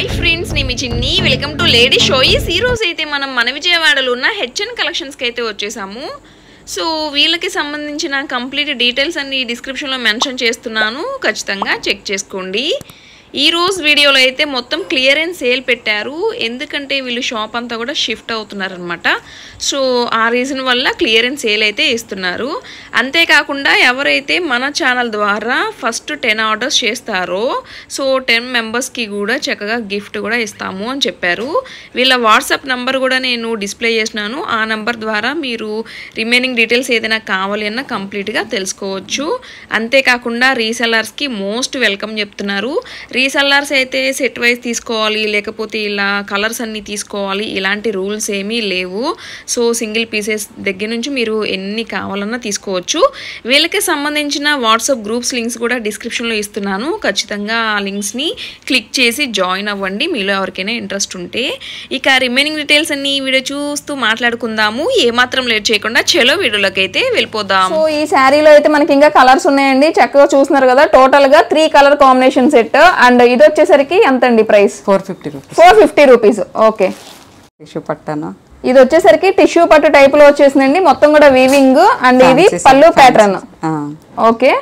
Hi friends, నేను మీ Chinni. Welcome to lady షోయిస్. ఈరోజు అయితే మనం మన విజయవాడలో ఉన్న హెచ్ఎన్ కలెక్షన్స్కి అయితే వచ్చేసాము. సో వీళ్ళకి సంబంధించిన కంప్లీట్ డీటెయిల్స్ అన్ని డిస్క్రిప్షన్లో మెన్షన్ చేస్తున్నాను, ఖచ్చితంగా చెక్ చేసుకోండి. ఈ రోజు వీడియోలో అయితే మొత్తం క్లియరెన్స్ సేల్ పెట్టారు, ఎందుకంటే వీళ్ళు షాప్ అంతా కూడా షిఫ్ట్ అవుతున్నారనమాట. సో ఆ రీజన్ వల్ల క్లియరెన్స్ సేల్ అయితే ఇస్తున్నారు. అంతేకాకుండా ఎవరైతే మన ఛానల్ ద్వారా ఫస్ట్ 10 ఆర్డర్స్ చేస్తారో సో 10 మెంబర్స్కి కూడా చక్కగా గిఫ్ట్ కూడా ఇస్తాము అని చెప్పారు. వీళ్ళ వాట్సాప్ నెంబర్ కూడా నేను డిస్ప్లే చేసినాను. ఆ నెంబర్ ద్వారా మీరు రిమైనింగ్ డీటెయిల్స్ ఏదైనా కావాలి అన్న కంప్లీట్గా తెలుసుకోవచ్చు. అంతేకాకుండా రీసెల్లర్స్కి మోస్ట్ వెల్కమ్ చెప్తున్నారు. రీసెల్లర్స్ అయితే సెట్ వైజ్ తీసుకోవాలి, లేకపోతే ఇలా కలర్స్ అన్నీ తీసుకోవాలి, ఇలాంటి రూల్స్ ఏమీ లేవు. సో సింగిల్ పీసెస్ దగ్గర నుంచి మీరు ఎన్ని కావాలన్నా తీసుకోవచ్చు. వీళ్ళకి సంబంధించిన వాట్సాప్ గ్రూప్స్ లింక్స్ కూడా డిస్క్రిప్షన్లో ఇస్తున్నాను, ఖచ్చితంగా ఆ లింక్స్ని క్లిక్ చేసి జాయిన్ అవ్వండి మీలో ఎవరికైనా ఇంట్రెస్ట్ ఉంటే. ఇక రిమైనింగ్ డీటెయిల్స్ అన్ని వీడియో చూస్తూ మాట్లాడుకుందాము. ఏమాత్రం లేట్ చేయకుండా చలో వీడియోలోకి అయితే వెళ్ళిపోదాం. సో ఈ శారీలో అయితే మనకి ఇంకా కలర్స్ ఉన్నాయండి, చక్కగా చూస్తున్నారు కదా. టోటల్ గా 3 కలర్ కాంబినేషన్ సెట్. అండ్ ఇది వచ్చేసరికి ఎంత అండి ప్రైస్? 450 రూపీస్. ఓకే, టిష్యూ పట్టాను. ఇది వచ్చేసరికి టిష్యూ పట్టు టైప్ లో వచ్చేసిందండి, మొత్తం కూడా వీవింగ్. అండ్ ఇది పళ్ళు ప్యాటర్న్. ఓకే,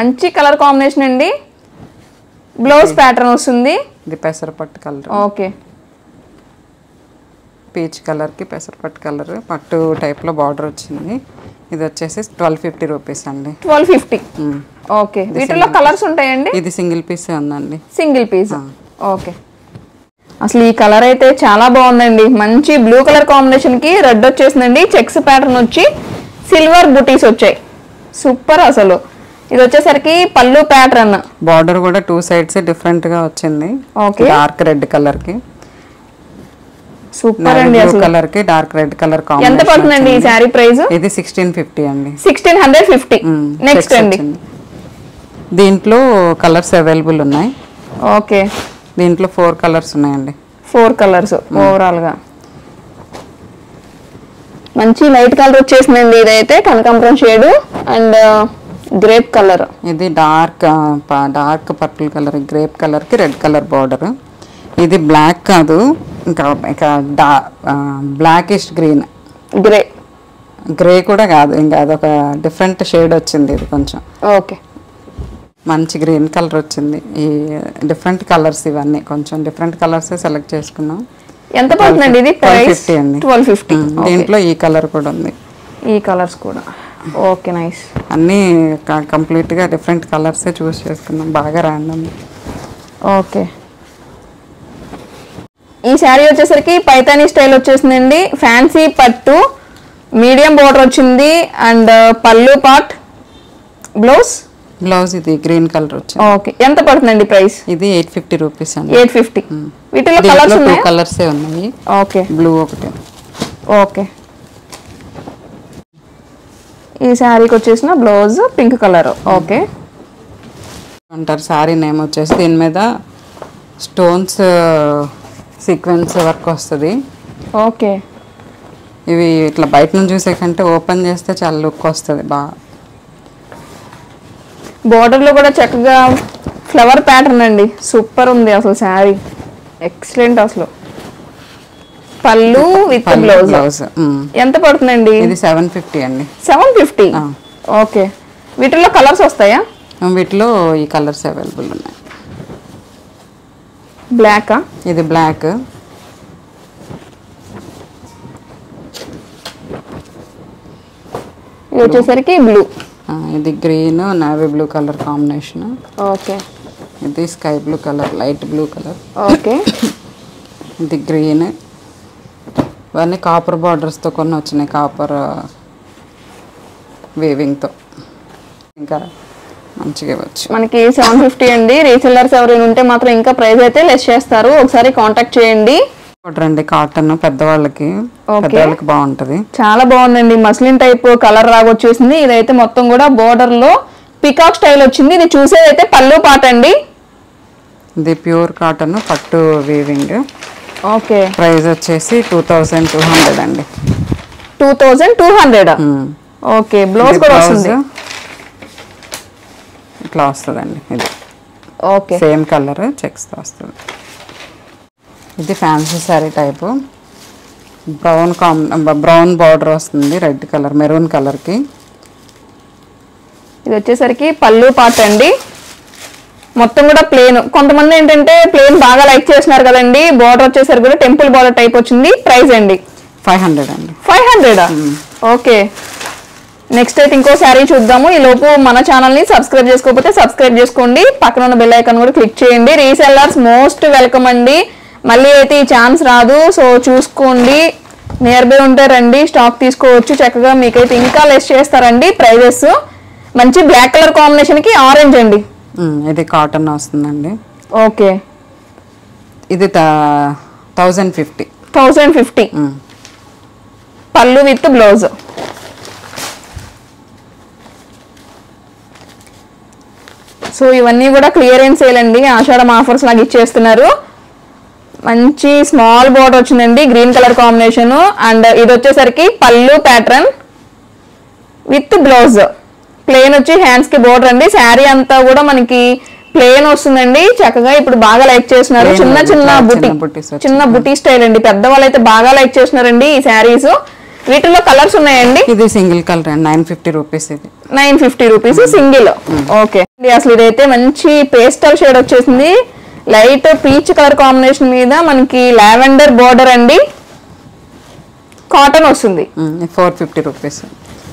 మంచి కలర్ కాంబినేషన్ అండి. బ్లౌజ్ ప్యాటర్న్ వస్తుంది. ఇది పెసరపట్టు కలర్. ఓకే, పీచ్ కలర్ కి పెసరపట్టు కలర్ పట్టు టైప్ లో బార్డర్ వచ్చింది. ఇది వచ్చేసి 1250 రూపీస్ అండి. 1250. ఓకే, వీటిలో కలర్స్ ఉంటాయండి. ఇది సింగిల్ పీస్ ఉందండి. Single piece. ఓకే, అసలు ఈ కలర్ అయితే చాలా బాగుందండి. మంచి బ్లూ కలర్ కాంబినేషన్ కి రెడ్ వచ్చేసిందండి. చెక్స్ ప్యాటర్న్ వచ్చి సిల్వర్ బుటీస్ వచ్చాయి. సూపర్ అసలు. ఇది వచ్చేసరికి పళ్ళు ప్యాటర్న్. బార్డర్ కూడా 2 సైడ్స్ డిఫరెంట్ గా వచ్చింది. ఓకే, డార్క్ రెడ్ కలర్ కి, సూపర్ అండి. అసలు కలర్ కి డార్క్ రెడ్ కలర్ కాంబినేషన్. ఎంత పడుతుందండి ఈ శారీ ప్రైస్? ఇది 1650 అండి. 1650. నెక్స్ట్ అండి, దీంట్లో కలర్స్ అవైలబుల్ ఉన్నాయి. ఓకే, దీంట్లో 4 కలర్స్ ఉన్నాయండి. 4 కలర్స్ ఓవరాల్ గా. మంచి లైట్ కలర్ వచ్చేసిందండి. ఇదైతే కనకాంబరం షేడ్ అండ్ గ్రేప్ కలర్. ఇది dark purple colour, grape colour కి రెడ్ కలర్ బార్డర్. ఇది బ్లాక్ కాదు, ఇంకా బ్లాకిష్ గ్రీన్. గ్రే కూడా కాదు, ఇంకా అదొక డిఫరెంట్ షేడ్ వచ్చింది. ఇది కొంచెం ఓకే, మంచి గ్రీన్ కలర్ వచ్చింది. ఈ డిఫరెంట్ కలర్స్ ఇవన్నీ కొంచెం డిఫరెంట్ కలర్స్ సెలెక్ట్ చేసుకున్నాం. ఎంత పడుతుందండి ఇది? 1250 అండి. 1250. దీంట్లో ఈ కలర్ కూడా ఉంది, ఈ కలర్స్ కూడా. Okay, nice. అన్నీ కంప్లీట్గా డిఫరెంట్ కలర్సే చూస్ చేసుకున్నాం, బాగా ర్యాండమ్. ఓకే, ఈ శారీ వచ్చేసరికి పైతానీ స్టైల్ వచ్చేసిందండి. ఫ్యాన్సీ పట్టు, మీడియం బోర్డర్ వచ్చింది అండ్ పళ్ళు పార్ట్. బ్లౌజ్ ఇది గ్రీన్ కలర్ వచ్చింది. ఓకే, ఎంత పడుతుందండి ప్రైస్? ఇది 850 రూపీస్ అండి. 850. వీటిలో కలర్స్ ఉన్నాయి. 2 కలర్సే ఉన్నాయి. ఓకే, బ్లూ ఒకటి. ఓకే, ఈ శారీకి వచ్చేసిన బ్లౌజ్ పింక్ కలర్. ఓకే అంటారు. శారీ నేమ్ వచ్చేసి దీని మీద స్టోన్స్ సీక్వెన్స్ వర్క్ వస్తుంది. ఓకే, ఇవి ఇట్లా బయట నుంచి చూసే కంటే ఓపెన్ చేస్తే చాలా లుక్ వస్తుంది బాగా. బోర్డర్లో కూడా చక్కగా ఫ్లవర్ ప్యాటర్న్ అండి. సూపర్ ఉంది అసలు శారీ, ఎక్సలెంట్ అసలు. పళ్ళు విత్ బ్లౌజ్. ఎంత పడుతుందండి? ఇది 750 అండి. 750. ఓకే, వీటిలో కలర్స్ వస్తాయా? వీటిలో ఈ కలర్స్ అవైలబుల్ ఉన్నాయి. బ్లాకా? ఇది బ్లాక్. ఇది వచ్చేసరికి బ్లూ. ఇది green navy blue colour combination. Okay, ఇది sky blue colour, light blue colour. Okay, ఇది గ్రీన్. ఇవన్నీ కాపర్ బార్డర్స్తో కొన్ని వచ్చినాయి, కాపర్ వేవింగ్తో. ఇంకా మంచిగా ఇవ్వచ్చు. మనకి 750 అండి. రీసెల్లర్స్ ఎవరైనా ఉంటే మాత్రం ఇంకా ప్రైస్ అయితే లెస్ చేస్తారు, ఒకసారి కాంటాక్ట్ చేయండి. చూడండి, కాటన్ పెద్దవాళ్ళకి బాగుంటది. చాలా బాగుందండి. మస్లిన్ టైప్ కలర్ రాగొచ్చేసింది. ఇదైతే మొత్తం కూడా బోర్డర్ లో పికాక్ స్టైల్ వచ్చింది. ఇది చూసేదైతే పళ్ళు పాట అండి. ఇది ప్యూర్ కాటన్ పట్టు వీవింగ్. ఓకే, ప్రైస్ వచ్చేసి 2200 అండి. 2200. ఓకే, బ్లౌజ్ కూడా వస్తుంది. ఇట్లా వస్తుందండి ఇది. ఓకే సేమ్ కలర్ చెక్స్తో వస్తుంది. ఇది fancy sari type, brown border వస్తుంది, రెడ్ కలర్ మెరూన్ కలర్కి. ఇది వచ్చేసరికి పళ్ళు పార్ట్ అండి, మొత్తం కూడా ప్లేన్. కొంతమంది ఏంటంటే ప్లేన్ బాగా లైక్ చేస్తున్నారు కదండి. బార్డర్ వచ్చేసరికి కూడా టెంపుల్ బార్డర్ టైప్ వచ్చింది. ప్రైస్ అండి 500 అండి. 500. ఓకే, నెక్స్ట్ అయితే ఇంకో శారీ చూద్దాము. ఈ లోపు మన ఛానల్ని సబ్స్క్రైబ్ చేసుకోకపోతే సబ్స్క్రైబ్ చేసుకోండి, పక్కన ఉన్న బెల్ ఐకాన్ కూడా క్లిక్ చేయండి. రీసెల్లర్స్ మోస్ట్ వెల్కమ్ అండి, మళ్ళీ అయితే ఈ ఛాన్స్ రాదు. సో చూసుకోండి, నియర్ బై ఉంటే రండి, స్టాక్ తీసుకోవచ్చు చక్కగా. మీకైతే ఇంకా లెస్ చేస్తారండి ప్రైజెస్. మంచి బ్లాక్ కలర్ కాంబినేషన్కి ఆరెంజ్ అండి. ఇది కాటన్ వస్తుందండి. ఓకే, ఇది 1050. 1050 పళ్ళు విత్ బ్లౌజ్. సో ఇవన్నీ కూడా క్లియరెన్స్ సేల్ అండి, ఆషాఢం ఆఫర్స్ లాగా ఇచ్చేస్తున్నారు. మంచి స్మాల్ బోర్డర్ వచ్చిందండి, గ్రీన్ కలర్ కాంబినేషన్. అండ్ ఇది వచ్చేసరికి పళ్ళు ప్యాటర్న్ విత్ బ్లౌజ్. ప్లేన్ వచ్చి హ్యాండ్స్ కి బోర్డర్ అండి. శారీ అంతా కూడా మనకి ప్లేన్ వస్తుందండి. చక్కగా ఇప్పుడు బాగా లైక్ చేస్తున్నారు. చిన్న చిన్న బుటీ స్టైల్ అండి, పెద్దవాళ్ళు అయితే బాగా లైక్ చేస్తున్నారండి ఈ శారీస్. వీటిలో కలర్స్ ఉన్నాయండి. ఇది సింగిల్ కలర్ అండి, 950 రూపీస్. ఇది 950 రూపీస్ సింగిల్. ఓకే, అసలు ఇదైతే మంచి పేస్టల్ షేడ్ వచ్చేసింది, లైట్ పీచ్ కలర్ కాంబినేషన్ మీద మనకి లావెండర్ బోర్డర్ అండి. కాటన్ వస్తుంది. 450 రూపీస్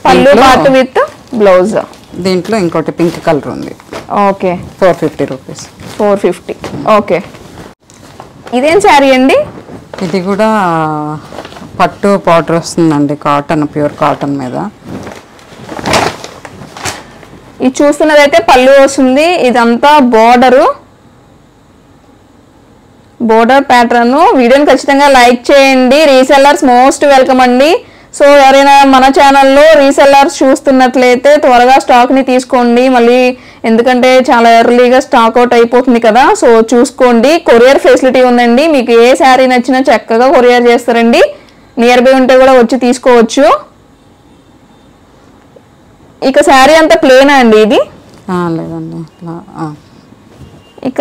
పళ్ళు పార్ట్ విత్ బ్లౌజ్. దీంట్లో ఇంకోటి పింక్ కలర్ ఉంది. Okay, 450 rupees. 450. ఓకే, ఇదేం శారీ అండి? ఇది కూడా పట్టు పౌడర్ వస్తుందండి, కాటన్, ప్యూర్ కాటన్ మీద. ఇది చూస్తున్నదైతే పళ్ళు వస్తుంది. ఇదంతా బోర్డర్ ప్యాటర్న్. వీడియోని ఖచ్చితంగా లైక్ చేయండి. రీసెల్లర్స్ మోస్ట్ వెల్కమ్ అండి. సో ఎవరైనా మన ఛానల్లో రీసెల్లర్స్ చూస్తున్నట్లయితే త్వరగా స్టాక్ని తీసుకోండి, మళ్ళీ ఎందుకంటే చాలా ఎర్లీగా స్టాక్ అవుట్ అయిపోతుంది కదా. సో చూసుకోండి, కొరియర్ ఫెసిలిటీ ఉందండి. మీకు ఏ శారీ నచ్చినా చక్కగా కొరియర్ చేస్తారండి. నియర్ బై ఉంటే కూడా వచ్చి తీసుకోవచ్చు. ఇక శారీ అంతా ప్లేనా అండి ఇది? లేదండి, ఇక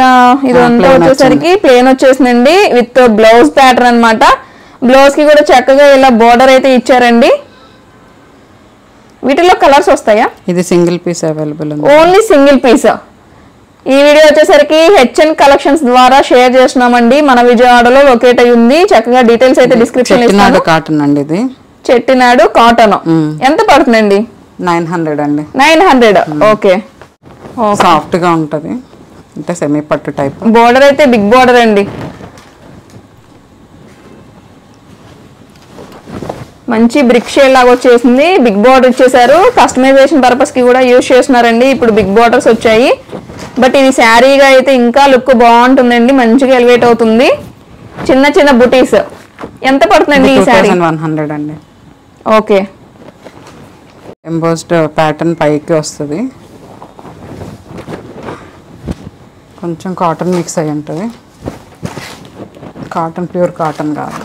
ఇదంతా వచ్చేసరికి ప్లేన్ వచ్చేసిందండి విత్ బ్లౌజ్ ప్యాటర్న్ అనమాట. బ్లౌజ్ కి కూడా చక్కగా ఇలా బోర్డర్ అయితే ఇచ్చారండి. వీటిలో కలర్స్ వస్తాయా? ఇది సింగిల్ పీస్ అవైలబుల్ ఉంది, ఓన్లీ సింగిల్ పీస్. ఈ వీడియో వచ్చేసరికి హెచ్ఎన్ కలెక్షన్స్ ద్వారా షేర్ చేస్తున్నామండి. మన విజయవాడలో లొకేట్ అయి ఉంది. చక్కగా డీటెయిల్స్ అయితే డిస్క్రిప్షన్ లో ఇస్తాను. కాటన్ అండి, ఇది చెట్టినాడు కాటన్. ఎంత పడుతుందండి? 900 అండి. 900. ఓకే, సాఫ్ట్ గా ఉంటది, అంటే సెమీ పట్టు టైప్. బోర్డర్ అయితే బిగ్ బోర్డర్ అండి, మంచి బ్రిక్ షేడ్ లాగా వచ్చేసింది. బిగ్ బోర్డర్ ఇచ్చేసారు, కస్టమైజేషన్ పర్పస్ కి కూడా యూజ్ చేస్తున్నారండి. ఇప్పుడు బిగ్ బోర్డర్స్ వచ్చాయి. బట్ ఇది శారీగా అయితే ఇంకా లుక్ బాగుంటుందండి, మంచిగా ఎలివేట్ అవుతుంది. చిన్న చిన్న బుటీస్. ఎంత పడుతుందండి ఈ శారీ? 2100 అండి. ఓకే, ఎంబోస్డ్ ప్యాటర్న్ పైకి వస్తుంది, కొంచెం కాటన్ మిక్స్ అయి ఉంటుంది. కాటన్ ప్యూర్ కాటన్ కాదు.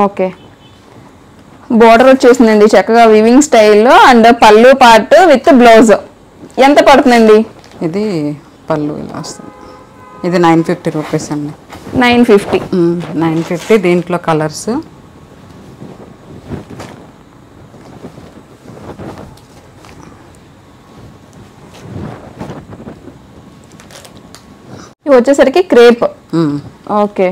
ఓకే, బోర్డర్ వచ్చేసిందండి చక్కగా వివింగ్ స్టైల్లో. అండ్ పళ్ళు పార్ట్ విత్ బ్లౌజ్. ఎంత పడుతుందండి? ఇది పళ్ళు ఇలా వస్తుంది. ఇది 950 రూపీస్ అండి. 950. 950. దీంట్లో కలర్స్ ఇవి వచ్చేసరికి క్రేప్. ఓకే,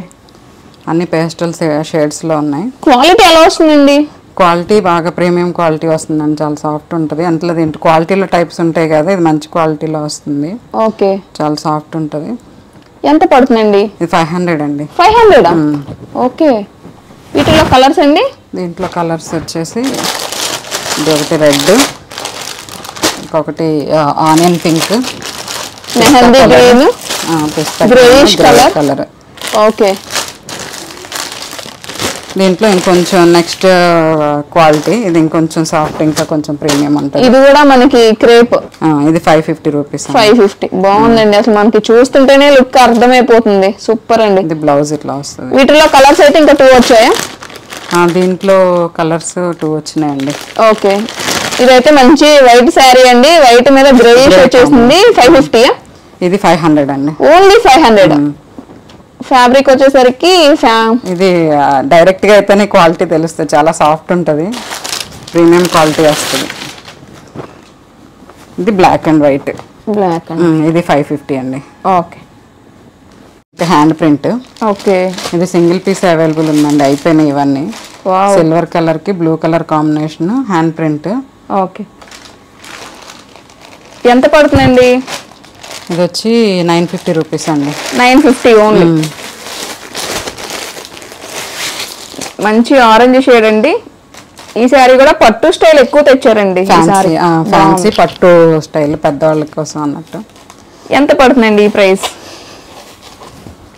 అన్ని పేస్టల్ షేడ్స్లో ఉన్నాయి. క్వాలిటీ ఎలా వస్తుందండి? క్వాలిటీ బాగా ప్రీమియం క్వాలిటీ వస్తుందండి, చాలా సాఫ్ట్ ఉంటుంది. అంతలో దీంట్లో క్వాలిటీలో టైప్స్ ఉంటాయి కదా, ఇది మంచి క్వాలిటీలో వస్తుంది. ఓకే, చాలా సాఫ్ట్ ఉంటుంది. ఎంత పడుతుందండి? ఇది 500 అండి. 500. ఓకే, వీటిలో కలర్స్ అండి? దీంట్లో కలర్స్ వచ్చేసి ఇది ఒకటి రెడ్, ఇంకొకటి onion pink, mehndi green, greyish colour. Okay, దీంట్లో ఇంకొంచెం నెక్స్ట్ క్వాలిటీ, ఇది ఇంకొంచెం సాఫ్ట్, ఇంకా కొంచెం ప్రీమియం ఉంటుంది. ఇది కూడా మనకి క్రేప్. ఇది 550 రూపీస్. 550 బాగుందండి, అసలు మనకి చూస్తుంటేనే లుక్ అర్థమైపోతుంది. సూపర్ అండి. ఇది బ్లౌజ్ ఇట్లా వస్తుంది. వీటిలో కలర్స్ అయితే ఇంకా 2 వచ్చాయా? దీంట్లో కలర్స్ 2 వచ్చినాయండి. ఓకే, ఇదైతే మంచి వైట్ శారీ అండి, వైట్ మీద గ్రేయిష్ వచ్చేసింది. 550. ఇది 500 అండి. ఓన్లీ 500. ఫ్యాబ్రిక్ వచ్చేసరికి ఇది డైరెక్ట్ గా అయితేనే క్వాలిటీ తెలుస్తుంది, చాలా సాఫ్ట్ ఉంటుంది, ప్రీమియం క్వాలిటీ వస్తుంది. ఇది బ్లాక్ అండ్ వైట్. బ్లాక్ ఇది 550 అండి. ఓకే. Hand print. ఓకే. ఇది సింగిల్ పీస్ అవైలబుల్ ఉందండి, అయిపోయినాయి ఇవన్నీ. సిల్వర్ కలర్ కి blue colour combination hand print. Okay. ఎంత పడుతుందండి? ఇది వచ్చి 950 రూపీస్ అండి. 950 ఓన్లీ. మంచి ఆరెంజ్ షేడ్ అండి. ఈ సారీ కూడా పట్టు స్టైల్ ఎక్కువ తెచ్చారండి. ఫ్యాన్సీ పట్టు స్టైల్ పెద్దవాళ్ళ కోసం అన్నట్టు. ఎంత పడుతుందండి ఈ ప్రైస్?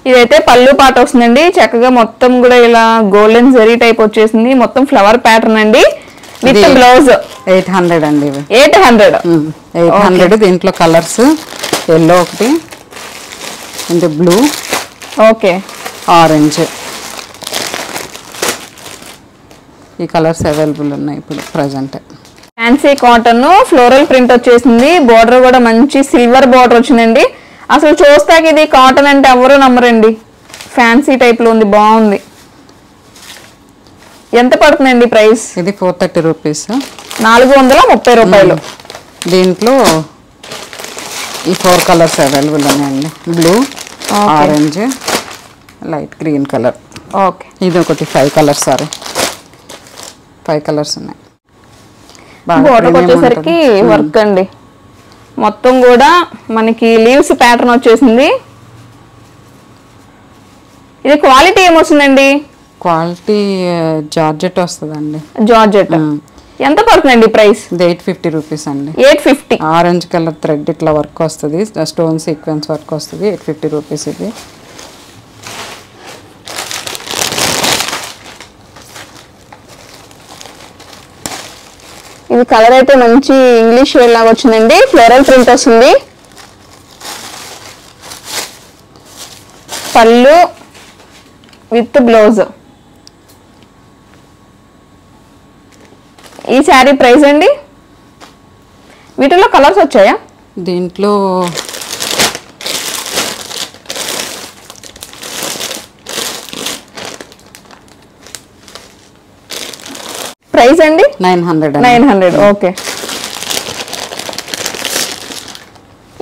ఇదైతే పళ్ళు పాట వస్తుందండి, చక్కగా మొత్తం కూడా ఇలా గోల్డెన్ జరీ టైప్ వచ్చేసింది, మొత్తం ఫ్లవర్ ప్యాటర్న్ అండి విత్ బ్లౌజ్. 800 అండి. 800. దీంట్లో కలర్స్ ఎల్లో ఒకటి, ఇది బ్లూ, ఓకే, ఆరెంజ్, ఈ కలర్స్ అవైలబుల్ ఉన్నాయి ఇప్పుడు present. Fancy cotton floral print వచ్చేసింది, బోర్డర్ కూడా మంచి సిల్వర్ బోర్డర్ వచ్చిందండి. అసలు చూస్తాక ఇది కాటన్ అంటే ఎవరు నమ్మరండి, ఫ్యాన్సీ టైప్ లో ఉంది, బాగుంది. ఎంత పడుతుందండి ప్రైస్? ఇది 430 రూపీస్. 430 రూపాయలు. దీంట్లో ఈ 4 కలర్స్ అవైలబుల్ ఉన్నాయండి, blue, orange, light green colour. Okay. ఇది ఒకటి 5 కలర్స్. సారీ 5 కలర్స్ ఉన్నాయి. బోర్డర్ వచ్చేసరికి వర్క్ అండి, మొత్తం కూడా మనకి లీవ్స్ ప్యాటర్న్ వచ్చేసింది. ఇది క్వాలిటీ ఏమొస్తుందండి? క్వాలిటీ జార్జెట్ వస్తుందండి. జార్జెట్. ఎంత పడుతుందండి ప్రైస్? ఇది 850 రూపీస్ అండి. 850. ఆరెంజ్ కలర్ థ్రెడ్ ఇట్లా వర్క్ వస్తుంది, స్టోన్ సీక్వెన్స్ వర్క్ వస్తుంది. 850 రూపీస్ ఇది. ఇది కలర్ అయితే మంచి ఇంగ్లీష్ షేడ్ లాగా వచ్చిందండి, ఫ్లోరల్ ప్రింట్ వస్తుంది. పళ్ళు విత్ బ్లౌజ్. ఈ శారీ ప్రైస్ అండి? వీటిలో కలర్స్ వచ్చాయా? దీంట్లో ప్రైస్ అండి? 900. 900. ఓకే.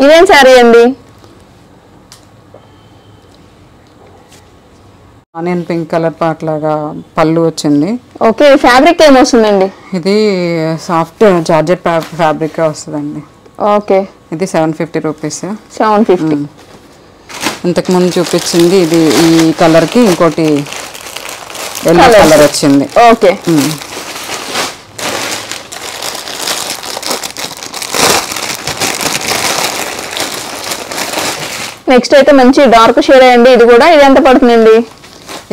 ఇదేం శారీ అండి? ఆనియన్ పింక్ కలర్ పార్ట్ లాగా పళ్ళు వచ్చింది. ఓకే. ఫ్యాబ్రిక్ ఏమొస్తుందండి? ఇది సాఫ్ట్ జార్జెట్ ఫ్యాబ్రిక్ వస్తుందండి. ఓకే. ఇది 750 రూపీస్. 750. ఇంతకు ముందు చూపించింది ఇది, ఈ కలర్ కి ఇంకోటి ఎల్లో కలర్ వచ్చింది. ఓకే. నెక్స్ట్ అయితే మంచి డార్క్ షేడ్ అండి, ఇది కూడా. ఇది ఎంత పడుతుందండి?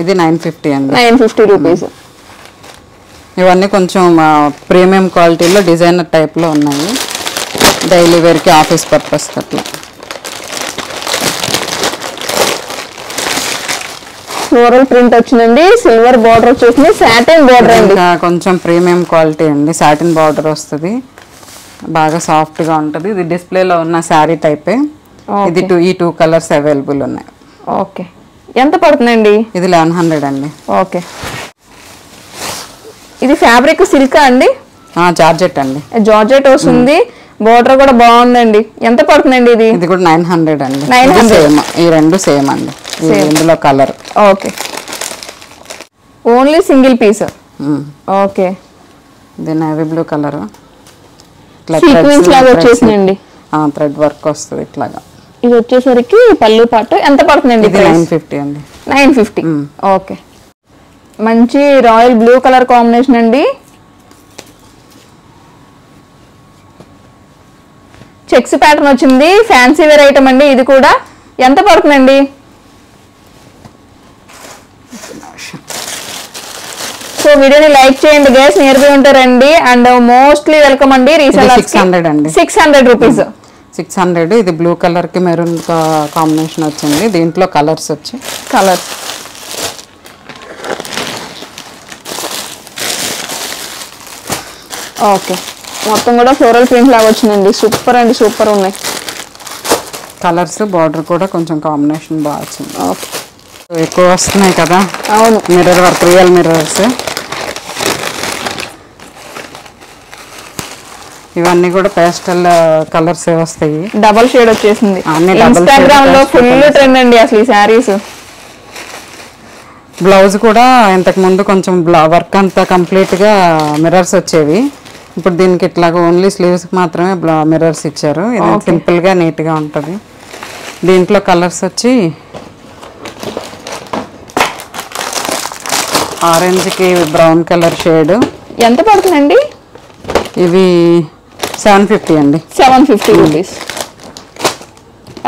ఇది 950 అండి. 950 రూపీస్. ఇవన్నీ కొంచెం ప్రీమియం క్వాలిటీలో డిజైనర్ టైప్లో ఉన్నాయి, డైలీ వేర్కి, ఆఫీస్ పర్పస్ అట్లా. ఫ్లోరల్ ప్రింట్ వచ్చిందండి, సిల్వర్ బార్డర్ వచ్చేసింది, సాటిన్ బార్డర్ అండి. కొంచెం ప్రీమియం క్వాలిటీ అండి, సాటిన్ బార్డర్ వస్తుంది, బాగా సాఫ్ట్గా ఉంటుంది. ఇది డిస్ప్లేలో ఉన్న శారీ టైపే. ఇది ఈ 2 కలర్స్ అవైలబుల్ ఉన్నాయి. ఓకే. ఎంత పడుతుందండి? ఇది 1100 అండి. ఓకే. ఇది ఫ్యాబ్రిక్ సిల్కా అండి? జార్జెట్ అండి. జార్జెట్ వస్తుంది, బోర్డర్ కూడా బాగుందండి. ఎంత పడుతుందండి ఇది? ఇది కూడా 900 అండి. 900. సేమ్, ఈ రెండు సేమ్ అండి, ఇందులో colour. Okay. Only single piece. Okay. ఇది నేవీ బ్లూ కలర్, సీక్వెన్స్ లాగా వచ్చేసిందండి, థ్రెడ్ వర్క్ వస్తుంది ఇట్లాగా. ఇది వచ్చేసరికి పళ్ళు పాటు. ఎంత పడుతుందండి? ఇది 950 అండి. 950. ఓకే. మంచి రాయల్ బ్లూ కలర్ కాంబినేషన్ అండి, చెక్స్ ప్యాటర్న్ వచ్చింది, ఫ్యాన్సీ వేర్ ఐటమ్ అండి. ఇది కూడా ఎంత పడుతుందండి? సో వీడియోని లైక్ చేయండి గైస్, నియర్ బై ఉంటారండి. అండ్ మోస్ట్లీ వెల్కమ్ అండి రీసెల్లర్స్. 600 అండి. 600 రూపీస్. 600. ఇది బ్లూ కలర్ కి మెరూన్ కాంబినేషన్ వచ్చింది, దీంట్లో కలర్స్ వచ్చి కలర్స్. ఓకే. మొత్తం కూడా ఫ్లోరల్ ప్రింట్ లాగా వచ్చిందండి, సూపర్ అండి, సూపర్ ఉన్నాయి. కలర్స్ బార్డర్ కూడా కొంచెం కాంబినేషన్ బాగా వచ్చింది. ఓకే, ఎక్కువ వస్తున్నాయి కదా. అవును. Mirror work, real mirrors. ఇవన్నీ కూడా పేస్టల్ కలర్స్ వస్తాయి. డబల్ షేడ్ వచ్చేసింది. అన్ని double shade ఇన్స్టాగ్రామ్ లో pastel ఫుల్ colours. ట్రెండ్ అండి అసలు ఈ శారీస్. బ్లౌజ్ కూడా ఇంతకు ముందు కొంచెం వర్క్ అంతా కంప్లీట్గా మిర్రర్స్ వచ్చేవి. ఇప్పుడు దీనికి ఇట్లాగా ఓన్లీ స్లీవ్స్కి మాత్రమే మిర్రర్స్ ఇచ్చారు. ఇది సింపుల్గా నీట్గా ఉంటుంది. దీంట్లో కలర్స్ వచ్చి ఆరెంజ్కి బ్రౌన్ కలర్ షేడ్. ఎంత పడుతుందండి? ఇవి 750 అండి. 750 రూపీస్.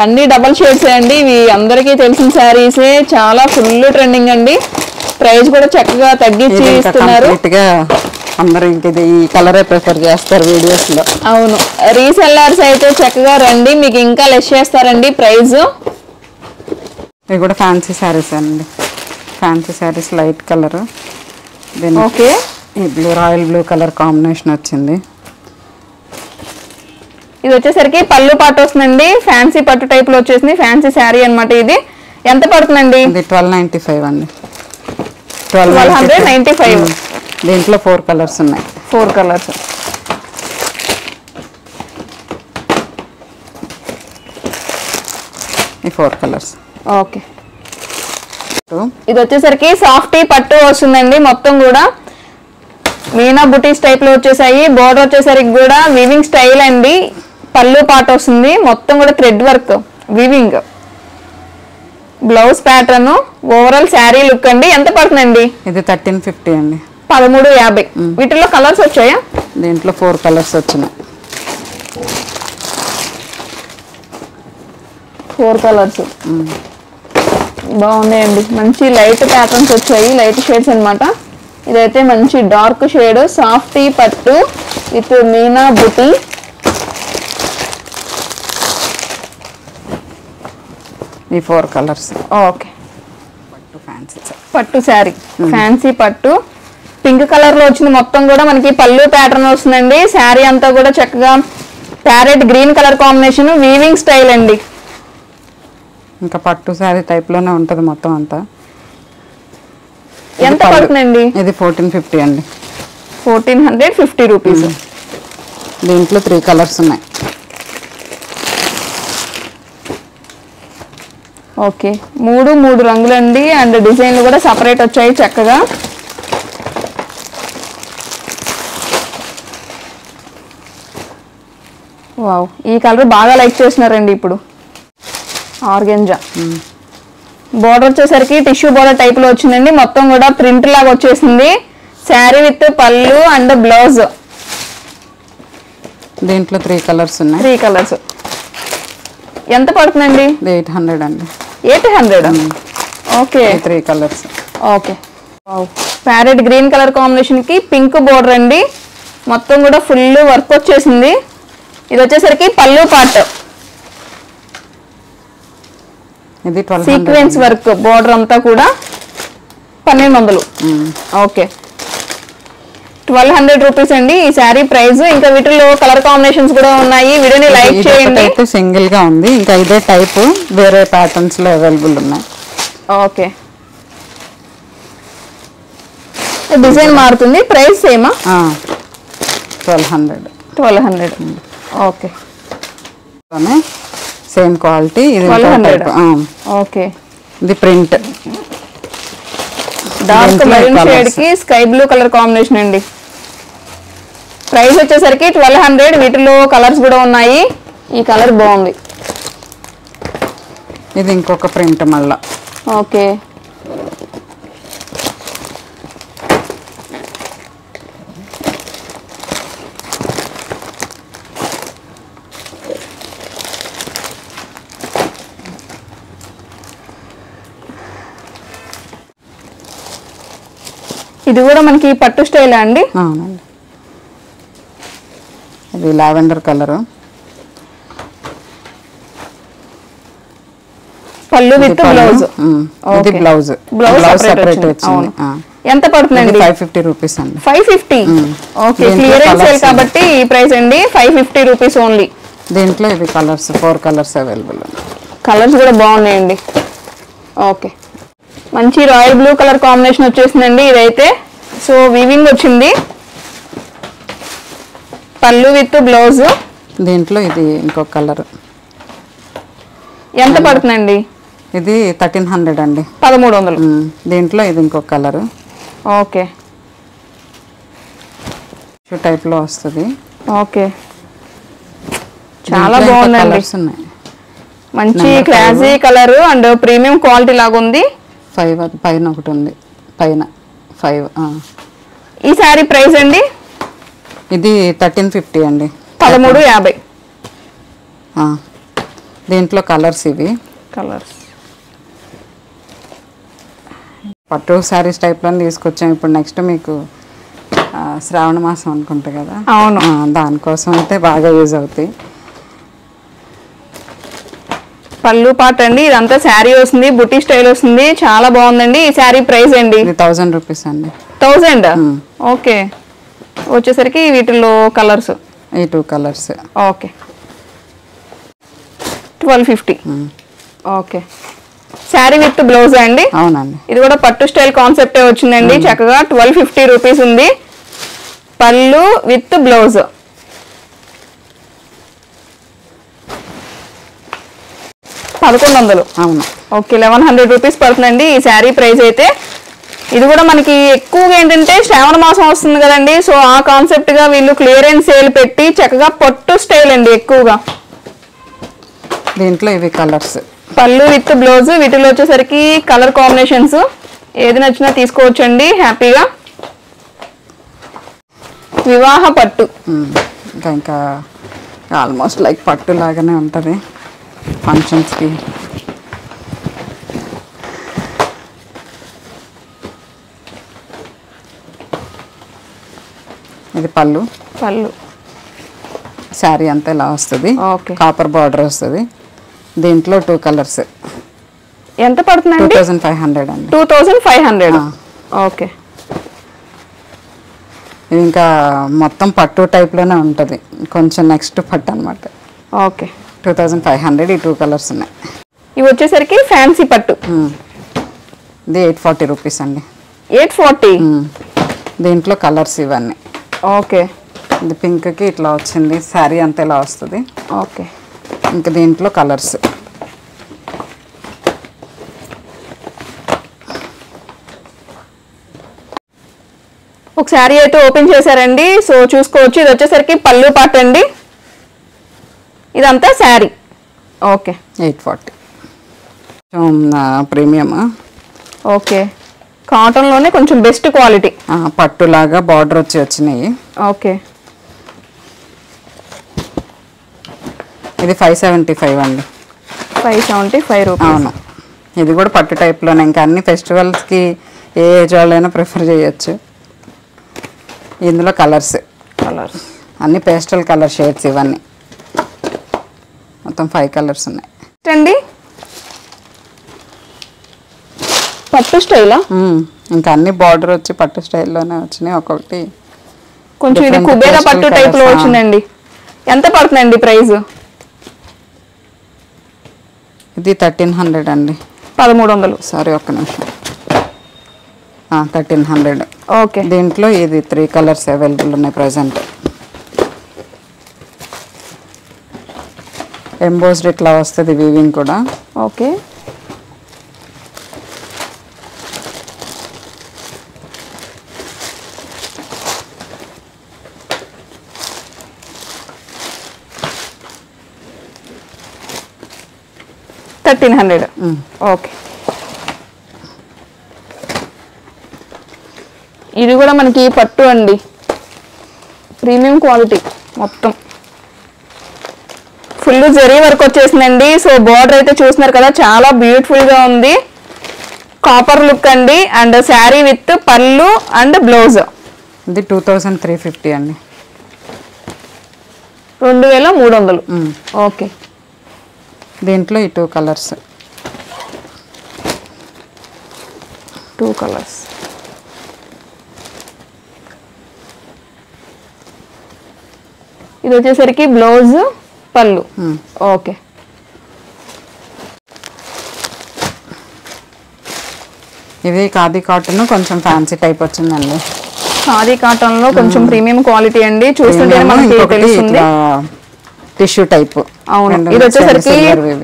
అన్ని డబల్ షేడ్స్ అండి. ఇవి అందరికీ తెలిసిన శారీసే, చాలా ఫుల్ ట్రెండింగ్ అండి. ప్రైస్ కూడా చక్కగా తగ్గించి ఇస్తున్నారు. కంప్లీట్గా అందరూ ఇంక ఇది ఈ కలరే ప్రిఫర్ చేస్తారు వీడియోస్లో. అవును, రీసెల్లర్స్ అయితే చక్కగా రండి, మీకు ఇంకా లెస్ చేస్తారండి ప్రైస్. ఇవి కూడా ఫ్యాన్సీ శారీస్ అండి. Fancy saris light colour. Okay, ఈ blue, royal blue colour combination వచ్చింది. ఇది వచ్చేసరికి పళ్ళు పాటు వస్తుందండి. ఫ్యాన్సీ పట్టు టైప్ లో వచ్చేసింది. ఫ్యాన్సీ శారీ అన్నమాట. ఇది ఎంత పడుతుందండి? ఇది 1295 అండి. 1295. దీంట్లో 4 కలర్స్ ఉన్నాయి. 4 కలర్స్. ఈ 4 కలర్స్. ఓకే, ఇది వచ్చేసరికి సాఫ్టీ పట్టు వస్తుందండి. మొత్తం కూడా మీనా బుటీస్ టైప్ లో వచ్చేసాయి. బోర్డర్ వచ్చేసరికి కూడా వివింగ్ స్టైల్ అండి. పళ్ళు పాట వస్తుంది. మొత్తం కూడా thread work, weaving. Blouse pattern, overall sari look అండి. ఎంత పడుతుందండి? ఇది 1350 అండి. 1350. వీటిలో కలర్స్ వచ్చాయా? దీంట్లో 4 కలర్స్ వచ్చినాయి. 4 కలర్స్ బాగున్నాయండి. మంచి లైట్ ప్యాటర్న్స్ వచ్చాయి, లైట్ షేడ్స్ అన్నమాట. ఇదైతే మంచి డార్క్ షేడ్, సాఫ్టీ పట్టు విత్ మీనా బుటీ. ఈ 4 కలర్స్. ఓకే, పట్టు ఫ్యాన్సీ. పట్టు శారీ, ఫ్యాన్సీ పట్టు. పింక్ కలర్ లో వచ్చింది. మొత్తం కూడా మనకి పళ్ళు ప్యాటర్న్ వస్తుందండి. శారీ అంతా కూడా చక్కగా parrot green colour combination, weaving style అండి. ఇంకా పట్టు శారీ టైప్లోనే ఉంటుంది మొత్తం అంతా. ఎంత పడుతుందండి? ఇది 1450 అండి. 1450 రూపీస్. దీంట్లో 3 కలర్స్ ఉన్నాయి. ఓకే, 3 రంగులండి. అండ్ డిజైన్లు కూడా సపరేట్ వచ్చాయి చక్కగా. వావ్, ఈ కలర్ బాగా లైక్ చేస్తున్నారండి ఇప్పుడు. ఆర్గెంజా బోర్డర్ వచ్చేసరికి టిష్యూ బోర్డర్ టైప్ లో వచ్చిందండి. మొత్తం కూడా ప్రింట్ లాగా వచ్చేసింది. శారీ విత్ పళ్ళు అండ్ బ్లౌజ్. దీంట్లో 3 కలర్స్ ఉన్నాయి. 3 కలర్స్. ఎంత పడుతుందండి? 800 అండి. 800. Okay, 3 colours. Okay, parrot green colour combination కి పింక్ బోర్డర్ అండి. మొత్తం కూడా ఫుల్ వర్క్ వచ్చేసింది. ఇది వచ్చేసరికి పళ్ళు పార్ట్, ఇది 1200. సీక్వెన్స్ వర్క్ బోర్డర్ అంతా కూడా 1200. ఓకే, 1200 రూపీస్ అండి ఈ శారీ ప్రైస్. ఇంకా వీటిలో కలర్ కాంబినేషన్స్ కూడా ఉన్నాయి. వీడియోని లైక్ చేయండి. సింగిల్ గా ఉంది. ఇంకా ఇదే టైప్ వేరే ప్యాటర్న్స్ లో అవైలబుల్ ఉన్నాయి. ఓకే, డిజైన్ మారుతుంది. ప్రైస్ సేమా? 1200. 1200. Okay, same quality. ఇది 1200. ఓకే, ఇది ప్రింట్ డార్క్ మెరూన్ షేడ్ కి స్కై బ్లూ కలర్ కాంబినేషన్ అండి. ప్రైస్ వచ్చేసరికి 1200. వీటిలో కలర్స్ కూడా ఉన్నాయి. ఈ కలర్ బాగుంది. ఇది ఇంకొక ప్రింట్ మళ్ళా. ఓకే, ఇది కూడా మనకి పట్టు స్టైల్ అండి. అవునండి. ఇది లావెండర్ కలర్. పళ్ళు విత్ బ్లౌజ్. ఇది బ్లౌజ్. బ్లౌజ్ సెపరేట్ వచ్చింది. ఎంత పడుతుందండి? 550 రూపీస్ అండి. 550. ఓకే, క్లియరెన్స్ సేల్ కాబట్టి ఈ ప్రైస్ అండి. 550 రూపీస్ ఓన్లీ. దీంట్లో ఇవి కలర్స్ 4 కలర్స్ అవైలబుల్ ఉన్నాయి. కలర్స్ కూడా బాగున్నాయండి. ఓకే, మంచి రాయల్ బ్లూ కలర్ కాంబినేషన్ వచ్చేసిందండి ఇదైతే. సో వీవింగ్ వచ్చింది, పళ్ళు విత్ బ్లౌజ్. దీంట్లో ఇది ఇంకొక కలర్. ఎంత పడుతుందండి? ఇది 1300 అండి. 1300. దీంట్లో ఇది ఇంకొక కలర్. ఓకే, టైప్లో వస్తుంది. ఓకే, చాలా బాగుందండి. మంచి classy colour and premium quality లాగా ఉంది. 5 పైన ఒకటి ఉంది, పైన 5. ఈ శారీ ప్రైస్ అండి? ఇది 1350 అండి. 1350. దీంట్లో కలర్స్ ఇవి. కలర్స్ పట్టు శారీస్ టైప్లో తీసుకొచ్చాం. ఇప్పుడు నెక్స్ట్ మీకు శ్రావణ మాసం అనుకుంటా కదా. అవును, దానికోసం అయితే బాగా యూజ్ అవుతాయి. పళ్ళు పాట అండి. ఇదంతా శారీ వస్తుంది, బుటీ స్టైల్ వస్తుంది, చాలా బాగుందండి. ఈ శారీ ప్రైస్ అండి? ఇది 1000 రూపీస్ అండి. 1000. ఓకే, వచ్చేసరికి వీటిలో కలర్స్ ఈ 2 colours. Okay, 1250. Okay, sari with blouse అండి? అవునండి. ఇది కూడా పట్టు స్టైల్ కాన్సెప్టే వచ్చిందండి. చక్కగా 1250 రూపీస్ ఉంది. పళ్ళు విత్ బ్లౌజ్. $1100. అవును. ఓకే, 1100 రూపీస్ పడుతుందండి ఈ శారీ ప్రైస్ అయితే. ఇది కూడా మనకి ఎక్కువగా ఏంటంటే శ్రావణ మాసం వస్తుంది కదండి. సో ఆ కాన్సెప్ట్ గా వీళ్ళు క్లియరెన్స్ సేల్ పెట్టి చక్కగా పట్టు స్టైల్ అండి ఎక్కువగా. దీంట్లో ఇవి కలర్స్. పళ్ళు విత్ బ్లౌజ్. వీటిలో వచ్చేసరికి కలర్ కాంబినేషన్స్ ఏది నచ్చినా తీసుకోవచ్చండి హ్యాపీగా. వివాహ పట్టు. ఇంకా ఆల్మోస్ట్ లైక్ పట్టు లాగానే ఉంటుంది ఫంక్షన్స్కి. ఇది పళ్ళు. పళ్ళు శారీ అంతా ఇలా వస్తుంది. ఓకే, కాపర్ బార్డర్ వస్తుంది. దీంట్లో 2 కలర్స్. ఎంత పడుతుందండి? 2500 అండి. 2500. ఓకే, ఇది ఇంకా మొత్తం పట్టు టైప్లోనే ఉంటుంది, కొంచెం నెక్స్ట్ పట్టు అనమాట. ఓకే, 2500. ఈ 2 కలర్స్ ఉన్నాయి. ఇవి వచ్చేసరికి ఫ్యాన్సీ పట్టు. ఇది 840 రూపీస్ అండి. 840. దీంట్లో కలర్స్ ఇవన్నీ. ఓకే, ఇది పింక్కి ఇట్లా వచ్చింది, శారీ అంతా ఇలా వస్తుంది. ఓకే, ఇంకా దీంట్లో కలర్స్. ఒక శారీ అయితే ఓపెన్ చేశారండి. సో చూసుకోవచ్చు. ఇది వచ్చేసరికి పళ్ళు పాట అండి. ఇదంతా శారీ. ఓకే, 840. ప్రీమియం. ఓకే, కాటన్లోనే కొంచెం బెస్ట్ క్వాలిటీ. పట్టులాగా బార్డర్ వచ్చినాయి. ఓకే, ఇది 575 అండి. 575 రూపీస్. అవును, ఇది కూడా పట్టు టైప్లోనే. ఇంకా అన్ని ఫెస్టివల్స్కి ఏ ఏజ్ వాళ్ళైనా ప్రిఫర్ చేయొచ్చు. ఇందులో కలర్స్. కలర్స్ అన్ని పేస్టల్ కలర్ షేడ్స్ ఇవన్నీ. మొత్తం 5 కలర్స్ ఉన్నాయి అండి. పట్టు స్టైలా? ఇంకా అన్ని బార్డర్ వచ్చి పట్టు స్టైల్లోనే వచ్చినాయి. ఒక్కొక్కటి కొంచెం ఇది కుబేరా పట్టు టైప్లో వచ్చిందండి. ఎంత పడుతుందండి ప్రైస్? ఇది 1300 అండి. 1300. సారీ, ఒక్క నిమిషం. 1300. ఓకే, దీంట్లో ఇది 3 కలర్స్ అవైలబుల్ ఉన్నాయి ప్రజెంట్. ఎంబోస్డ్ ఇట్లా వస్తుంది వీవింగ్ కూడా. ఓకే, $1300. ఓకే, ఇది కూడా మనకి పట్టు అండి, ప్రీమియం క్వాలిటీ. మొత్తం ఫుల్ జరీ వర్క్ వచ్చేసిందండి. సో బార్డర్ అయితే చూస్తున్నారు కదా, చాలా బ్యూటిఫుల్ గా ఉంది. కాపర్ లుక్ అండి. అండ్ శారీ విత్ పళ్ళు అండ్ బ్లౌజ్. ఇది 2350 అండి. 2300. ఓకే, దీంట్లో ఈ 2 కలర్స్. 2 కలర్స్. ఇది వచ్చేసరికి బ్లౌజ్ పళ్ళు. ఓకే. ఇది ఖాదీ కాటన్ కొంచెం ఫ్యాన్సీ టైప్ వచ్చిందండి. ఖాదీ కాటన్ లో కొంచెం ప్రీమియం క్వాలిటీ అండి, చూస్తుంటే మనకి తెలుస్తుంది. Tissue type. అవును. ఇది వచ్చేసరికి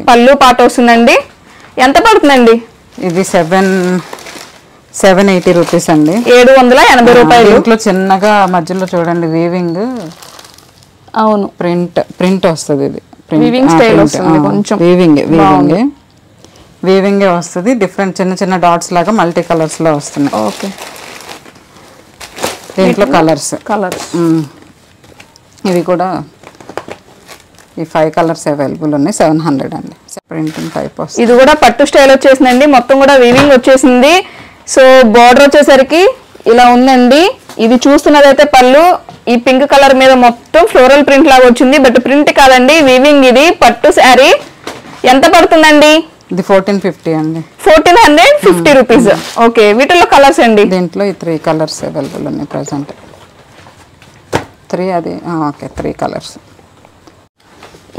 పళ్ళు పాట వస్తుందండి. ఎంత పడుతుందండి? ఇది 780 రూపీస్ అండి. 780 రూపాయలు. ఇంట్లో చిన్నగా మధ్యలో చూడండి వీవింగ్. అవును, ప్రింట్ వస్తుంది. ఇది వీవింగ్ స్టైల్ వస్తుంది. కొంచెం వీవింగ్ వస్తుంది. డిఫరెంట్ చిన్న చిన్న డాట్స్ లాగా మల్టీ కలర్స్ లో వస్తున్నాయి. ఓకే. దీంట్లో కలర్స్ ఇవి కూడా ఈ 5 కలర్స్ అవైలబుల్ ఉన్నాయి. 700 అండి. ప్రింటింగ్ టైప్ వస్తుంది. ఇది కూడా పట్టు స్టైల్ వచ్చేసిందండి, మొత్తం కూడా వీవింగ్ వచ్చేసింది. సో బార్డర్ వచ్చేసరికి ఇలా ఉందండి. ఇది చూస్తున్నదైతే పళ్ళు. ఈ పింక్ కలర్ మీద మొత్తం ఫ్లోరల్ ప్రింట్ లాగా వచ్చింది, బట్ ప్రింట్ కాదండి, వీవింగ్. ఇది పట్టు శారీ. ఎంత పడుతుందండి? ఇది 1450 అండి. 1450 రూపీస్. ఓకే. వీటిల్లో కలర్స్ అండి? దీంట్లో ఈ 3 కలర్స్ అవైలబుల్ ఉన్నాయి ప్రజెంట్. 3 కలర్స్.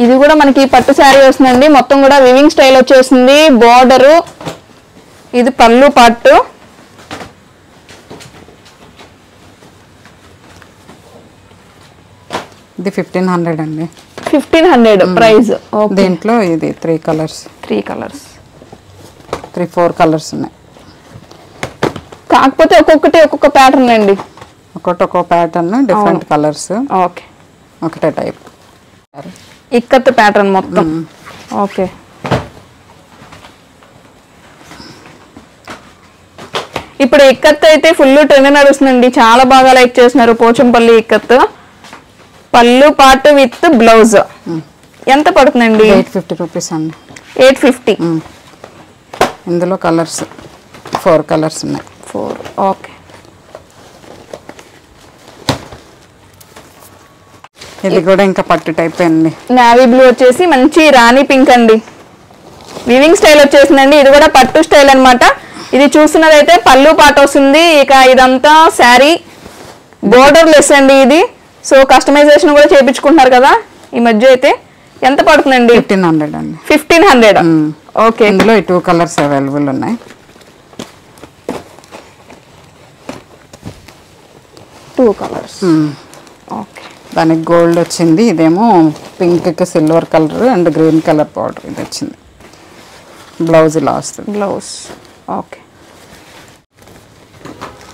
ఇది కూడా మనకి పట్టు శారీ వస్తుందండి, మొత్తం కూడా వీవింగ్ స్టైల్ వచ్చేసింది. బార్డరు, ఇది పళ్ళు పట్టు. ఇది 1500 అండి. 1500 ప్రైస్. దీంట్లో ఇది 3 కలర్స్. 4 కలర్స్ ఉన్నాయి. కాకపోతే ఒక్కొక్క ప్యాటర్న్ అండి. ఒక్కో ప్యాటర్న్ డిఫరెంట్ కలర్స్. ఓకే. ఒకటే టైప్ ఇక్కత్ ప్యాటర్న్ మొత్తం. ఓకే. ఇప్పుడు ఇక్కత్ అయితే ఫుల్ ట్రెండ్ నడుస్తుందండి, చాలా బాగా లైక్ చేస్తున్నారు. పోచంపల్లి ఇక్కత్. పళ్ళు పాటు విత్ బ్లౌజ్. ఎంత పడుతుందండి? 850 రూపీస్ అండి. 850. ఇందులో కలర్స్ 4 కలర్స్ ఉన్నాయి. 4. ఓకే. ఇది కూడా ఇంకా పట్టు టైప్ అండి. నావీ బ్లూ వచ్చేసి మంచి రాణి పింక్ అండి. వీవింగ్ స్టైల్ వచ్చేసిందండి. ఇది కూడా పట్టు స్టైల్ అన్నమాట. ఇది చూస్తున్నదైతే పళ్ళు పాట వస్తుంది. ఇక ఇదంతా శారీ బోర్డర్ లెస్ అండి ఇది. సో కస్టమైజేషన్ కూడా చేయించుకుంటున్నారు కదా ఈ మధ్య. అయితే ఎంత పడుతుందండి? 1500 అండి. 1500. ఓకే. ఇందులో 2 కలర్స్ అవైలబుల్ ఉన్నాయి. 2 కలర్స్. ఓకే. దానికి గోల్డ్ వచ్చింది. ఇదేమో pink silver colour and green colour border ఇది వచ్చింది. బ్లౌజ్ ఇలా వస్తుంది. బ్లౌజ్. ఓకే.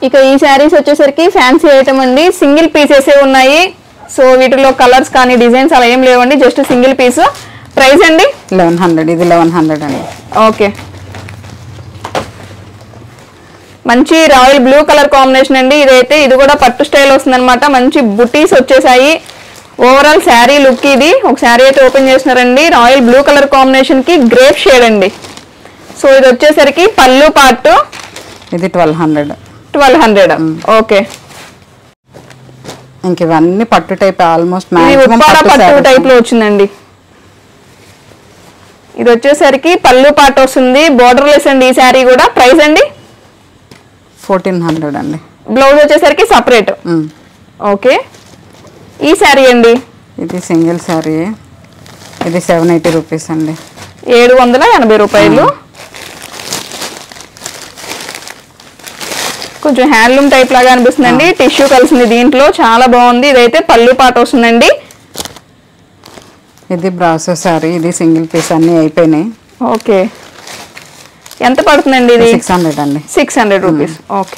ఇక ఈ శారీస్ వచ్చేసరికి ఫ్యాన్సీ ఐటమ్ అండి, సింగిల్ పీసెస్ ఉన్నాయి. సో వీటిలో కలర్స్ కానీ డిజైన్స్ అలా ఏం లేవండి, జస్ట్ సింగిల్ పీస్. ప్రైస్ అండి 1100. ఇది 1100 అండి. ఓకే. మంచి రాయల్ బ్లూ కలర్ కాంబినేషన్ అండి ఇదైతే. ఇది కూడా పట్టు స్టైల్ వస్తుంది అనమాట. మంచి బుటీస్ వచ్చేసాయి. ఓవరాల్ శారీ లుక్ ఇది. ఒక శారీ అయితే ఓపెన్ చేసినారండి, రాయల్ బ్లూ కలర్ కాంబినేషన్ కి గ్రేప్ షేడ్ అండి. సో ఇది వచ్చేసరికి పళ్ళు పార్ట్. ఇది 1200. ఓకే. ఇంక ఇవన్నీ పట్టు టైప్ ఆల్మోస్ట్ పట్టు టైప్ లో వచ్చిందండి. ఇది వచ్చేసరికి పళ్ళు పార్ట్ వస్తుంది, బోర్డర్ లెస్ అండి ఈ శారీ కూడా. ప్రైస్ అండి 1400 అండి. బ్లౌజ్ వచ్చేసరికి సపరేట్. ఓకే. ఈ శారీ అండి? ఇది సింగిల్ శారీ. ఇది 780 రూపీస్ అండి. 780 రూపాయలు. కొంచెం హ్యాండ్లూమ్ టైప్ లాగా అనిపిస్తుందండి. టిష్యూ కలిసింది దీంట్లో, చాలా బాగుంది. ఇదైతే పళ్ళు పాట వస్తుందండి. ఇది బ్రాసో శారీ. ఇది సింగిల్ పీస్ అన్ని అయిపోయినాయి. ఓకే. ఎంత పడుతుందండి ఇది? 600 అండి. 600 రూపీస్. ఓకే.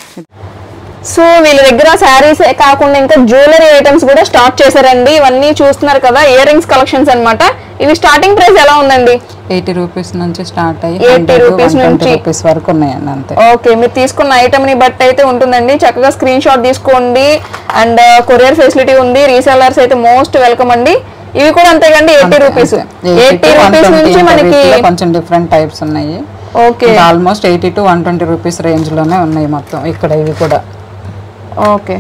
సో వీళ్ళ దగ్గర శారీస్ కాకుండా ఇంకా జ్యువెలరీ ఐటమ్స్ కూడా స్టార్ట్ చేశారండి. ఇవన్నీ చూస్తున్నారు కదా, ఇయర్ రింగ్స్ కలెక్షన్స్ అన్నమాట. ఇవి స్టార్టింగ్ ప్రైస్ ఎలా ఉందండి? 80 రూపీస్ నుంచి స్టార్ట్ అయ్యి 80 రూపీస్ నుంచి వరకు ఉన్నాయండి అంతే. ఓకే. మీరు తీసుకున్న ఐటమ్ ని బట్టి అయితే ఉంటుందండి. చక్కగా స్క్రీన్ షాట్ తీసుకోండి. అండ్ కొరియర్ ఫెసిలిటీ ఉంది. రీసెల్లర్స్ అయితే మోస్ట్ వెల్కమ్ అండి. ఇవి కూడా అంతేకండి. 80 రూపీస్. 80 రూపీస్ నుంచి మనకి కొంచెం డిఫరెంట్ టైప్స్ ఉన్నాయి. Okay. Almost 80 to 120 rupees range లోనే ఉన్నాయి మొత్తం ఇక్కడ ఇవి కూడా. ఓకే.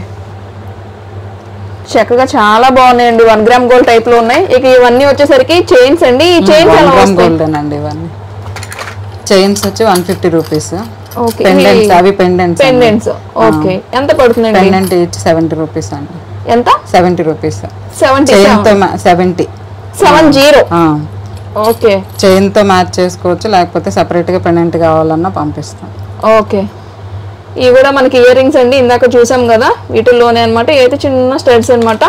చక్కగా చాలా బాగున్నాయండి. 1 గ్రామ్ గోల్డ్ టైప్ లో ఉన్నాయి. ఇక ఇవన్నీ వచ్చేసరికి చైన్స్ అండి. ఈ చైన్స్ ఎలా వస్తాయి? గోల్డ్ అండి ఇవన్నీ. చైన్స్ వచ్చి 150 రూపీస్. ఓకే. పెండెంట్స్ అవి పెండెంట్స్. ఓకే. ఎంత పడుతుందండి? పెండెంట్ 70 రూపీస్ అండి. ఎంత? 70 రూపీస్. 70. 70. ఓకే. చైన్తో మ్యాచ్ చేసుకోవచ్చు, లేకపోతే సపరేట్గా పెండెంట్ కావాలన్నా పంపిస్తాం. ఓకే. ఇవి కూడా మనకి ఇయర్ రింగ్స్ అండి, ఇందాక చూసాం కదా వీటిల్లోనే అనమాట. అయితే చిన్న స్టడ్స్ అనమాట.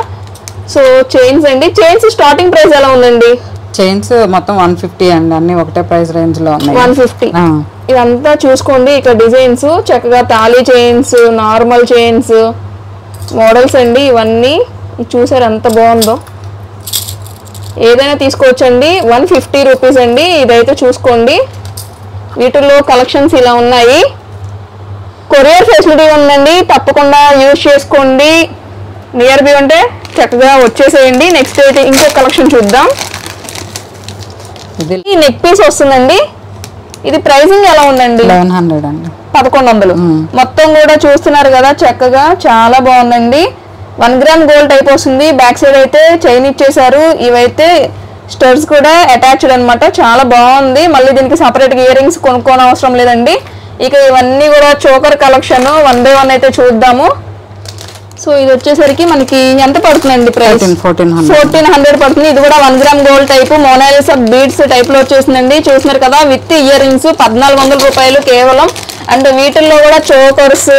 సో చైన్స్ అండి, చైన్స్ స్టార్టింగ్ ప్రైస్ ఎలా ఉందండి? చైన్స్ మొత్తం 150 అండి, అన్ని ఒకటే ప్రైస్ రేంజ్ లో ఉన్నాయి. 150. ఇదంతా చూసుకోండి, ఇక్కడ డిజైన్స్ చక్కగా thali chains, normal chains models అండి ఇవన్నీ. ఇది చూసారు ఎంత బాగుందో. ఏదైనా తీసుకోవచ్చండి. 150 రూపీస్ అండి. ఇదైతే చూసుకోండి, వీటిల్లో కలెక్షన్స్ ఇలా ఉన్నాయి. కొరియర్ ఫెసిలిటీ ఉందండి, తప్పకుండా యూజ్ చేసుకోండి. నియర్ బై ఉంటే చక్కగా వచ్చేసేయండి. నెక్స్ట్ అయితే ఇంకో కలెక్షన్ చూద్దాం. ఈ నెక్ పీస్ వస్తుందండి, ఇది ప్రైసింగ్ ఎలా ఉందండి? 1100 అండి. 1100. మొత్తం కూడా చూస్తున్నారు కదా, చక్కగా చాలా బాగుందండి. 1 గ్రామ్ గోల్డ్ టైప్ వస్తుంది. బ్యాక్ సైడ్ అయితే చైన్ ఇచ్చేసారు. ఇవైతే స్టడ్స్ కూడా అటాచ్డ్ అనమాట, చాలా బాగుంది. మళ్ళీ దీనికి సపరేట్గా ఇయర్ రింగ్స్ కొనుక్కోని అవసరం లేదండి. ఇక ఇవన్నీ కూడా చోకర్ కలెక్షన్ 1 by 1 అయితే చూద్దాము. సో ఇది వచ్చేసరికి మనకి ఎంత పడుతుందండి ప్రైస్? 1400 పడుతుంది. ఇది కూడా 1 gram gold type Mona Lisa beads type లో వచ్చేసిందండి. చూస్తున్నారు కదా, విత్ ఇయర్ రింగ్స్ 1400 రూపాయలు కేవలం. అండ్ వీటిల్లో కూడా చోకర్స్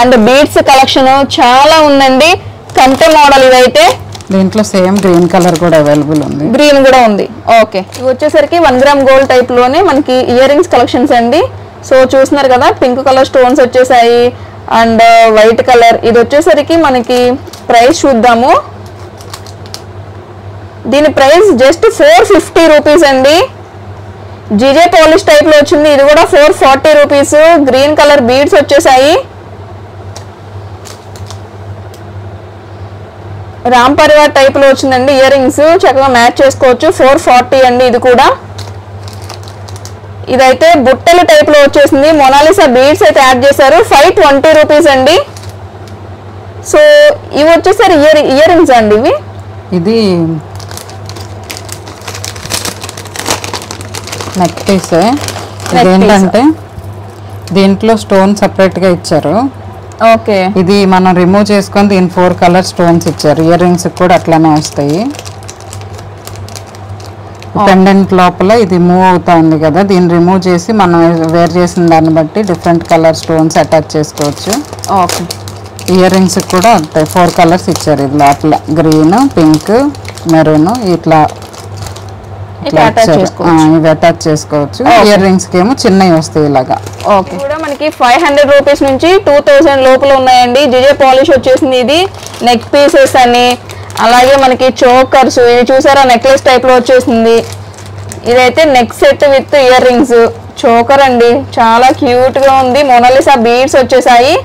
అండ్ బీడ్స్ కలెక్షన్ చాలా ఉందండి. కంటే మోడల్ ఇదైతే. దీంట్లో సేమ్ గ్రీన్ కలర్ కూడా అవైలబుల్ ఉంది. గ్రీన్ కూడా ఉంది. ఓకే. ఇవి వచ్చేసరికి 1 గ్రామ్ గోల్డ్ టైప్ లోనే మనకి ఇయర్ రింగ్స్ కలెక్షన్స్ అండి. సో చూస్తున్నారు కదా, పింక్ కలర్ స్టోన్స్ వచ్చేసాయి అండ్ వైట్ కలర్. ఇది వచ్చేసరికి మనకి ప్రైస్ చూద్దాము. దీని ప్రైస్ జస్ట్ 450 రూపీస్ అండి. జీజే పాలిష్ టైప్ లో వచ్చింది. ఇది కూడా 440 రూపీస్. గ్రీన్ కలర్ బీడ్స్ వచ్చేసాయి. రామ్ పరివార్ టైప్ లో వచ్చిందండి ఇయర్ రింగ్స్, చక్కగా మ్యాచ్ చేసుకోవచ్చు. 440 అండి ఇది కూడా. ఇదైతే బుట్టల టైప్ లో వచ్చేసింది. మొనాలిసా బీడ్స్ అయితే యాడ్ చేశారు. 520 రూపీస్ అండి. సో ఇవి వచ్చేసరి ఇయర్ రింగ్స్ అండి ఇవి. ఇది నెక్ పీస్. ఇదేంటంటే దీంట్లో స్టోన్ సపరేట్ గా ఇచ్చారు. ఓకే. ఇది మనం రిమూవ్ చేసుకొని దీని 4 కలర్ స్టోన్స్ ఇచ్చారు. ఇయర్ రింగ్స్ కూడా అట్లానే వస్తాయి. పెండెంట్ లోపల ఇది మూవ్ అవుతా ఉంది కదా, దీన్ని రిమూవ్ చేసి మనం వేర్ చేసిన దాన్ని బట్టి డిఫరెంట్ కలర్ స్టోన్స్ అటాచ్ చేసుకోవచ్చు. ఓకే. ఇయర్ రింగ్స్ కూడా 4 కలర్స్ ఇచ్చారు. ఇది లోపల గ్రీన్, పింక్, మెరూన్ ఇట్లా ఇవి అటాచ్ చేసుకోవచ్చు. ఇయర్ రింగ్స్ కి ఏమో చిన్నవి వస్తాయి ఇలాగా. ఓకే. కూడా మనకి 500 రూపీస్ నుంచి 2000 లోపల ఉన్నాయండి. జిజే పాలిష్ వచ్చేసింది. ఇది నెక్ పీసెస్ అని, అలాగే మనకి చోకర్స్. ఇది చూసారా, నెక్లెస్ టైప్ లో వచ్చేసింది. ఇదైతే neck set with ear rings choker అండి, చాలా క్యూట్ గా ఉంది. మొనాలిసా బీడ్స్ వచ్చేసాయి.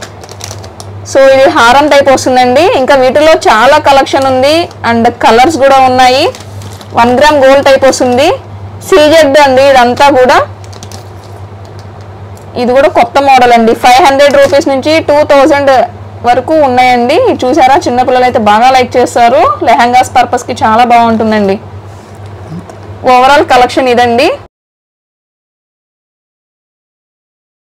సో ఇది హారం టైప్ వస్తుందండి. ఇంకా వీటిలో చాలా కలెక్షన్ ఉంది అండ్ కలర్స్ కూడా ఉన్నాయి. 1 గ్రామ్ గోల్డ్ టైప్ వస్తుంది. సీజెడ్ అండి ఇదంతా కూడా. ఇది కూడా కొత్త మోడల్ అండి. 500 రూపీస్ నుంచి 2000 వరకు ఉన్నాయండి. చూసారా, చిన్నపిల్లలు అయితే బాగా లైక్ చేస్తారు. లెహంగాస్ పర్పస్ కి చాలా బాగుంటుందండి. ఓవరాల్ కలెక్షన్ ఇదండి.